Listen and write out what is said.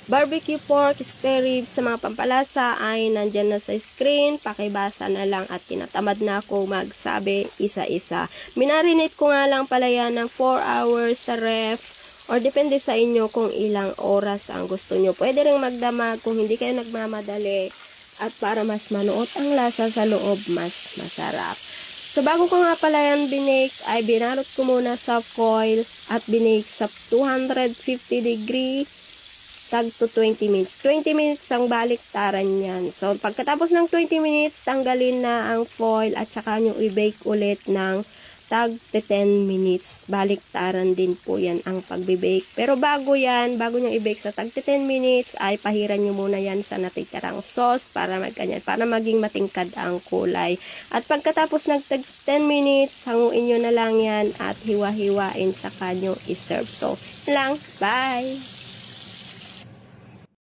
barbecue pork, spare ribs sa mga pampalasa ay nandyan na sa screen. Pakibasa na lang at tinatamad na ako magsabi isa-isa. Minarinate ko nga lang pala yan ng 4 hours sa ref or depende sa inyo kung ilang oras ang gusto nyo. Pwede rin magdamag kung hindi kayo nagmamadali at para mas manuot ang lasa sa loob, mas masarap. So, bago ko nga pala yan binake, ay binarot ko muna sa foil at binake sa 250 degree tag to 20 minutes. 20 minutes ang baliktaran yan. So, pagkatapos ng 20 minutes, tanggalin na ang foil at saka nyo i-bake ulit ng tag to 10 minutes. Baliktaran din po yan ang pagbe-bake. Pero bago yan, bago nyo i-bake sa tag to 10 minutes, ay pahiran nyo muna yan sa natitirang sauce para magkanyan, para maging matingkad ang kulay. At pagkatapos ng tag 10 minutes, hanguin nyo na lang yan at hiwa-hiwain sa kanyo i-serve. So, lang. Bye!